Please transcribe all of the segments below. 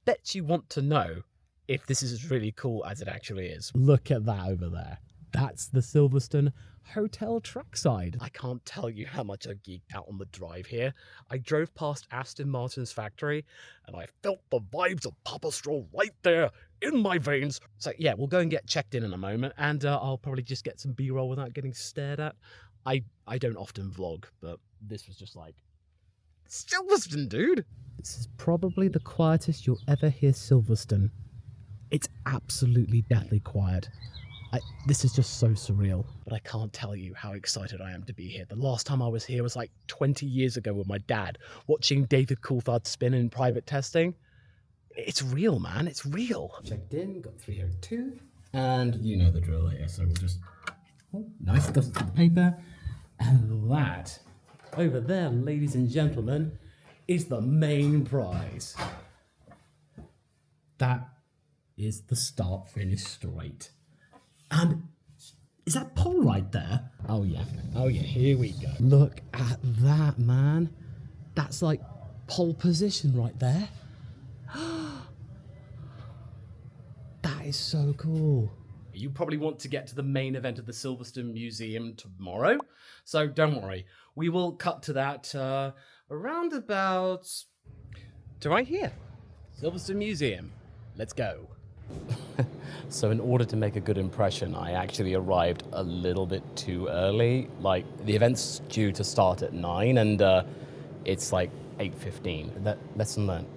bet you want to know if this is as really cool as it actually is. Look at that over there. That's the Silverstone Hotel Trackside. I can't tell you how much I've geeked out on the drive here. I drove past Aston Martin's factory and I felt the vibes of Papa Stroll right there in my veins. So yeah, we'll go and get checked in a moment, and I'll probably just get some B-roll without getting stared at. I don't often vlog, but this was just like, Silverstone, dude! This is probably the quietest you'll ever hear Silverstone. It's absolutely deathly quiet. This is just so surreal. But I can't tell you how excited I am to be here. The last time I was here was like 20 years ago with my dad, watching David Coulthard spin in private testing. It's real, man. It's real. Checked in, got 302. And you know the drill here, so we'll just... Oh, nice, dusted the paper. And that, over there, ladies and gentlemen, is the main prize. That is the start-finish straight. And is that Paul right there? Oh yeah, here we go. Look at that, man. That's like pole position right there. That is so cool. You probably want to get to the main event of the Silverstone Museum tomorrow, so don't worry. We will cut to that around about to right here. Silverstone Museum. Let's go. So in order to make a good impression, I actually arrived a little bit too early. Like, the event's due to start at 9 and it's like 8:15. Lesson learned.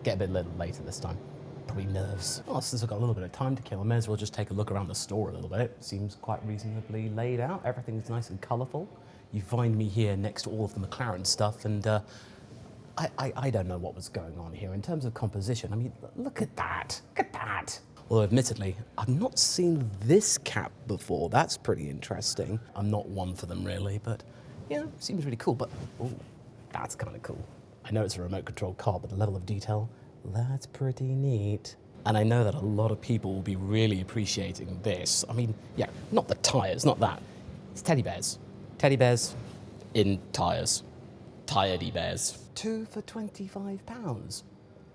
Get a bit little later this time. Probably nerves. Well, since I've got a little bit of time to kill, I may as well just take a look around the store a little bit. It seems quite reasonably laid out. Everything's nice and colourful. You find me here next to all of the McLaren stuff, and I don't know what was going on here in terms of composition. I mean, look at that. Look at that. Although, admittedly, I've not seen this cap before. That's pretty interesting. I'm not one for them, really, but, yeah, seems really cool. But, ooh, that's kind of cool. I know it's a remote-controlled car, but the level of detail, that's pretty neat. And I know that a lot of people will be really appreciating this. I mean, yeah, not the tyres, not that. It's teddy bears. Teddy bears in tyres. Tiredly bears. 2 for £25.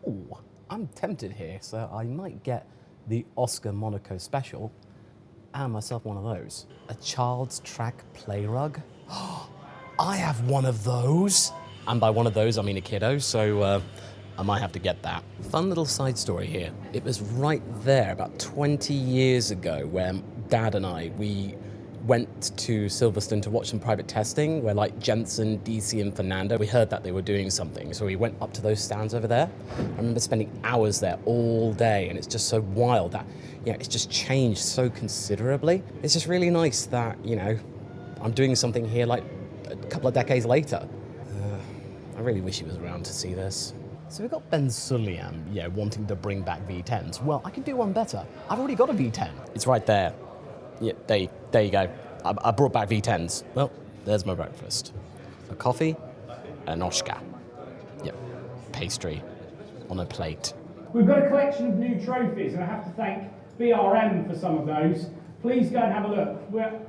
Ooh, I'm tempted here, so I might get the Oscar Monaco special and myself one of those. A child's track play rug. I have one of those. And by one of those, I mean a kiddo, so I might have to get that. Fun little side story here. It was right there about 20 years ago where Dad and we went to Silverstone to watch some private testing where like Jensen, DC and Fernando, we heard that they were doing something. So we went up to those stands over there. I remember spending hours there all day, and it's just so wild that, it's just changed so considerably. It's just really nice that, I'm doing something here like a couple of decades later. I really wish he was around to see this. So we've got Ben Suliam, wanting to bring back V10s. Well, I can do one better. I've already got a V10. It's right there. Yeah, there you go. I brought back V10s. Well, there's my breakfast. A coffee and an oshka. Yep, pastry on a plate. We've got a collection of new trophies, and I have to thank BRM for some of those. Please go and have a look.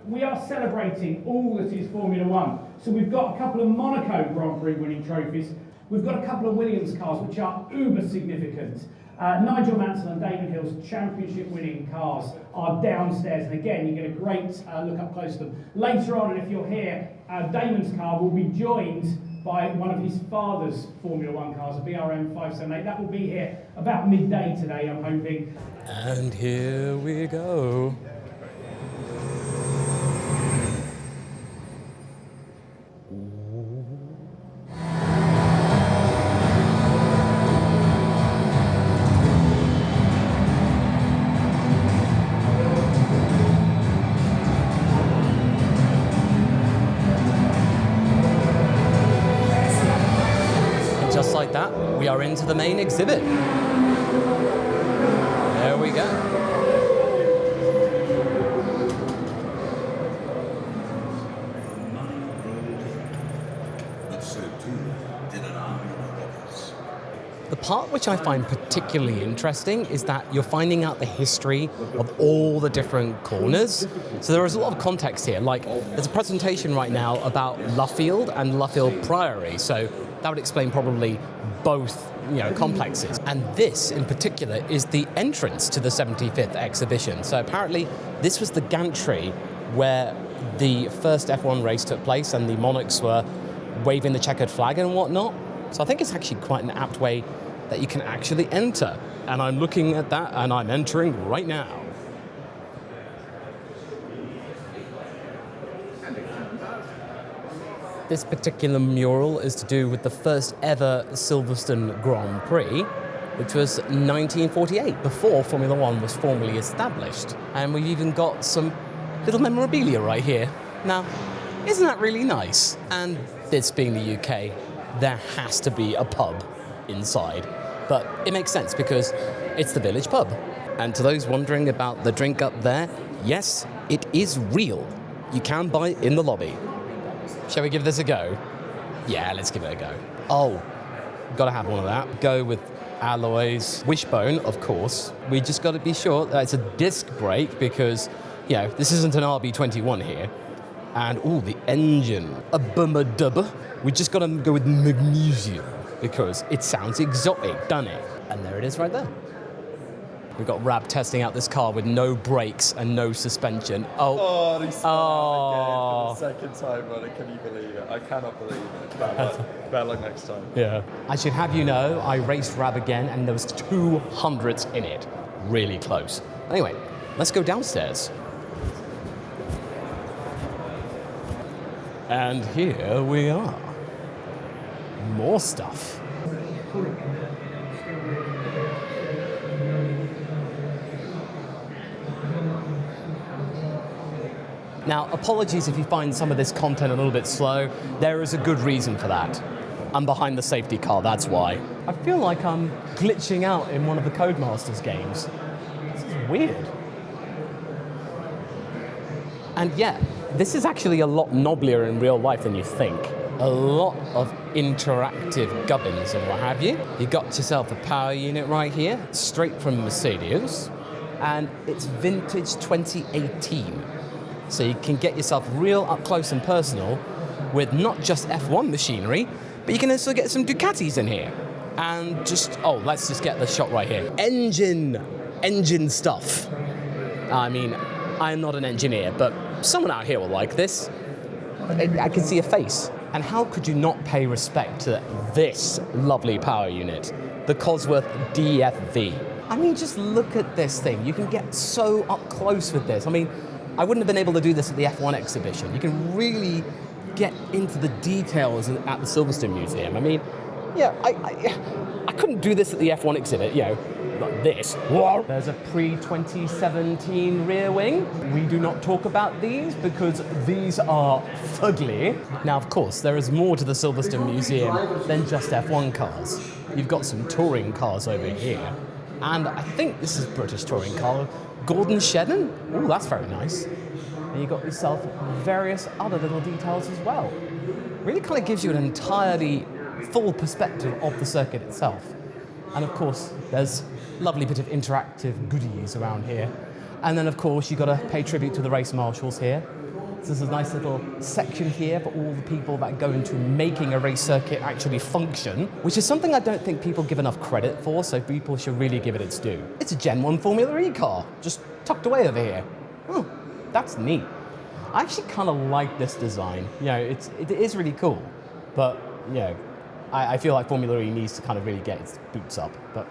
We are celebrating all that is Formula One. So we've got a couple of Monaco Grand Prix winning trophies. We've got a couple of Williams cars, which are uber significant. Nigel Mansell and Damon Hill's championship-winning cars are downstairs, and again, you get a great look up close to them. Later on, and if you're here, Damon's car will be joined by one of his father's Formula One cars, a BRM 578. That will be here about midday today, I'm hoping. And here we go. Just like that, we are into the main exhibit. There we go. The part which I find particularly interesting is that you're finding out the history of all the different corners. So there is a lot of context here. Like, there's a presentation right now about Luffield and Luffield Priory. So that would explain probably both complexes. And this, in particular, is the entrance to the 75th exhibition. So apparently, this was the gantry where the first F1 race took place and the monarchs were waving the checkered flag and whatnot. So I think it's actually quite an apt way that you can actually enter. And I'm looking at that and I'm entering right now. This particular mural is to do with the first ever Silverstone Grand Prix, which was 1948, before Formula One was formally established. And we've even got some little memorabilia right here. Now, isn't that really nice? And this being the UK, there has to be a pub inside. But it makes sense because it's the village pub. And to those wondering about the drink up there, yes, it is real. You can buy it in the lobby. Shall we give this a go? Yeah, let's give it a go. Oh, gotta have one of that. Go with alloys. Wishbone, of course. We just gotta be sure that it's a disc brake because, this isn't an RB21 here. And, the engine. A bummer-dubber. We just gotta go with magnesium because it sounds exotic, doesn't it? And there it is right there. We've got Rab testing out this car with no brakes and no suspension. Oh, he spun again for the second time running. Can you believe it? I cannot believe it. Better luck next time. Yeah. I should have you know, I raced Rab again and there was 200s in it. Really close. Anyway, let's go downstairs. And here we are. More stuff. Now, apologies if you find some of this content a little bit slow. There is a good reason for that. I'm behind the safety car, that's why. I feel like I'm glitching out in one of the Codemasters games. This is weird. And yeah, this is actually a lot knobblier in real life than you think. A lot of interactive gubbins and what have you. You got yourself a power unit right here, straight from Mercedes, and it's vintage 2018. So you can get yourself real up close and personal with not just F1 machinery, but you can also get some Ducatis in here. And let's just get the shot right here. Engine stuff. I mean, I'm not an engineer, but someone out here will like this. I can see a face. And how could you not pay respect to this lovely power unit, the Cosworth DFV? I mean, just look at this thing. You can get so up close with this. I mean, I wouldn't have been able to do this at the F1 exhibition. You can really get into the details at the Silverstone Museum. I mean, I couldn't do this at the F1 exhibit, like this. There's a pre-2017 rear wing. We do not talk about these because these are fugly. Now, of course, there is more to the Silverstone Museum than just F1 cars. You've got some touring cars over here. And I think this is a British touring car. Gordon Shedden? Oh, that's very nice. And you've got yourself various other little details as well. Really kind of gives you an entirely full perspective of the circuit itself. And of course, there's a lovely bit of interactive goodies around here. And then of course, you've got to pay tribute to the race marshals here. So there's a nice little section here for all the people that go into making a race circuit actually function, which is something I don't think people give enough credit for, so people should really give it its due. It's a Gen 1 Formula E car, just tucked away over here. Oh, that's neat. I actually kind of like this design. It is really cool, but I feel like Formula E needs to kind of really get its boots up. But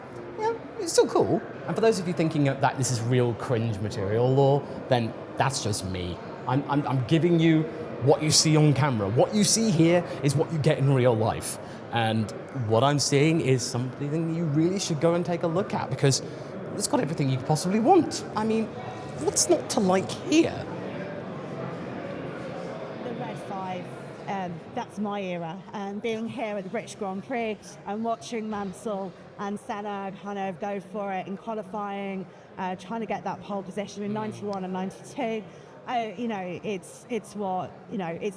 it's still cool. And for those of you thinking that this is real cringe material, then that's just me. I'm giving you what you see on camera. What you see here is what you get in real life. And what I'm seeing is something you really should go and take a look at because it's got everything you could possibly want. I mean, what's not to like here? The Red 5, that's my era. And being here at the British Grand Prix and watching Mansell and Senna kind of go for it in qualifying, trying to get that pole position in 91 and 92. It's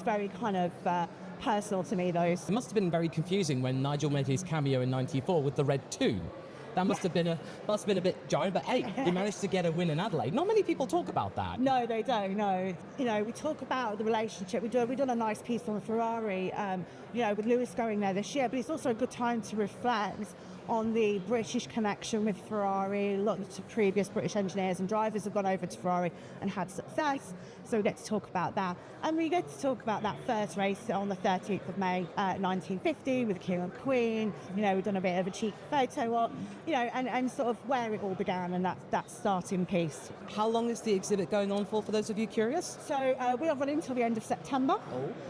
very kind of personal to me, those. It must have been very confusing when Nigel made his cameo in '94 with the red 2. That must have been a bit jarring, but hey, he managed to get a win in Adelaide. Not many people talk about that. No, they don't. No, we talk about the relationship. We've done a nice piece on Ferrari, with Lewis going there this year. But it's also a good time to reflect on the British connection with Ferrari. Lots of previous British engineers and drivers have gone over to Ferrari and had success. So we get to talk about that. And we get to talk about that first race on the 13th of May, 1950 with the King and Queen. You know, we've done a bit of a cheeky photo op, you know, and sort of where it all began and that starting piece. How long is the exhibit going on for those of you curious? So we are running until the end of September.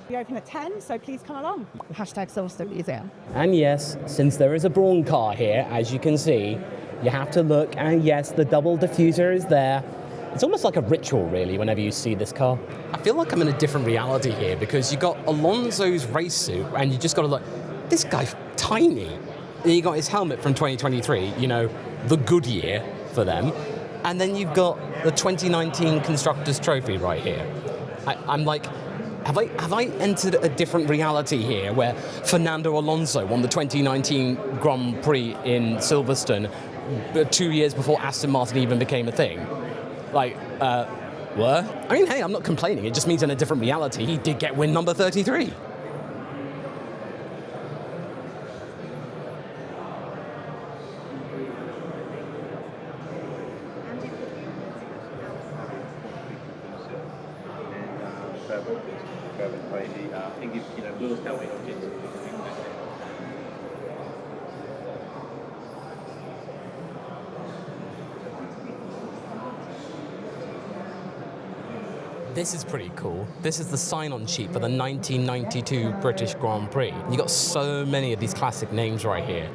We open at 10, so please come along. Hashtag Silverstone Museum. And yes, since there is a brawn car here, as you can see, you have to look, and yes, the double diffuser is there. It's almost like a ritual, really, whenever you see this car. I feel like I'm in a different reality here, because you got Alonso's race suit, and you just got to look, this guy's tiny. And you got his helmet from 2023, you know, the good year for them. And then you've got the 2019 Constructors' Trophy right here. I'm like, have I entered a different reality here where Fernando Alonso won the 2019 Grand Prix in Silverstone 2 years before Aston Martin even became a thing? Like, what? I mean, hey, I'm not complaining. It just means in a different reality, he did get win number 33. This is pretty cool. This is the sign-on sheet for the 1992 British Grand Prix. You got so many of these classic names right here,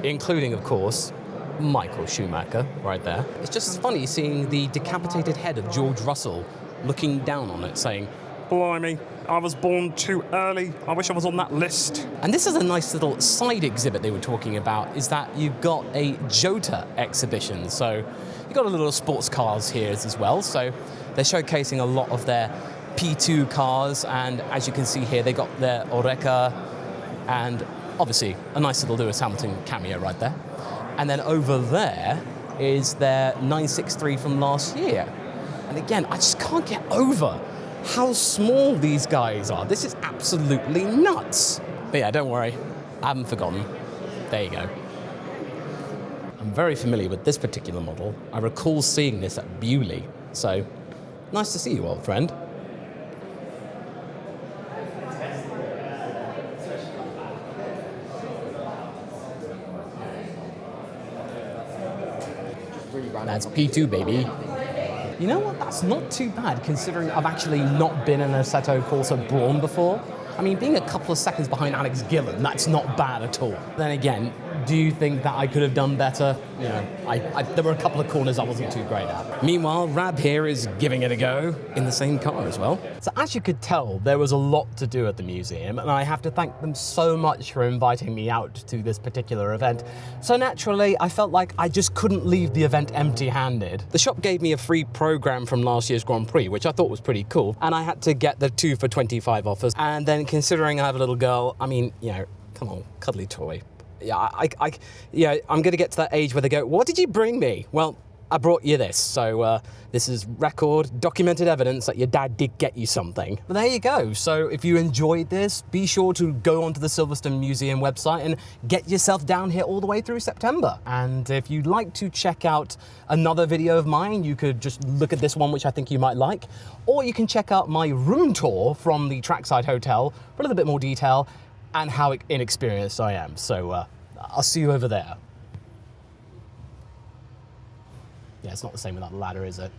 including, of course, Michael Schumacher right there. It's just funny seeing the decapitated head of George Russell looking down on it saying, "Blimey, I was born too early. I wish I was on that list." And this is a nice little side exhibit they were talking about, is that you've got a Jota exhibition. So you've got a little sports cars here as well. So they're showcasing a lot of their P2 cars, and as you can see here, they got their Oreca, and obviously a nice little Lewis Hamilton cameo right there. And then over there is their 963 from last year. And again, I just can't get over how small these guys are. This is absolutely nuts. But yeah, don't worry, I haven't forgotten. There you go. I'm very familiar with this particular model. I recall seeing this at Bewley, so nice to see you, old friend. That's P2, baby. You know what? That's not too bad, considering I've actually not been in a Assetto Corsa Brawn before. I mean, being a couple of seconds behind Alex Gillen, that's not bad at all. Then again, do you think that I could have done better? You know, there were a couple of corners I wasn't too great at. Meanwhile, Rab here is giving it a go in the same car as well. So as you could tell, there was a lot to do at the museum, and I have to thank them so much for inviting me out to this particular event. So naturally, I felt like I just couldn't leave the event empty-handed. The shop gave me a free program from last year's Grand Prix, which I thought was pretty cool, and I had to get the 2 for 25 offers. And then considering I have a little girl, I mean, you know, come on, cuddly toy. Yeah, I'm going to get to that age where they go, "What did you bring me?" Well, I brought you this. So this is record, documented evidence that your dad did get you something. But there you go. So if you enjoyed this, be sure to go onto the Silverstone Museum website and get yourself down here all the way through September. And if you'd like to check out another video of mine, you could just look at this one, which I think you might like. Or you can check out my room tour from the Trackside Hotel for a little bit more detail and how inexperienced I am. So I'll see you over there. Yeah, it's not the same without the ladder, is it?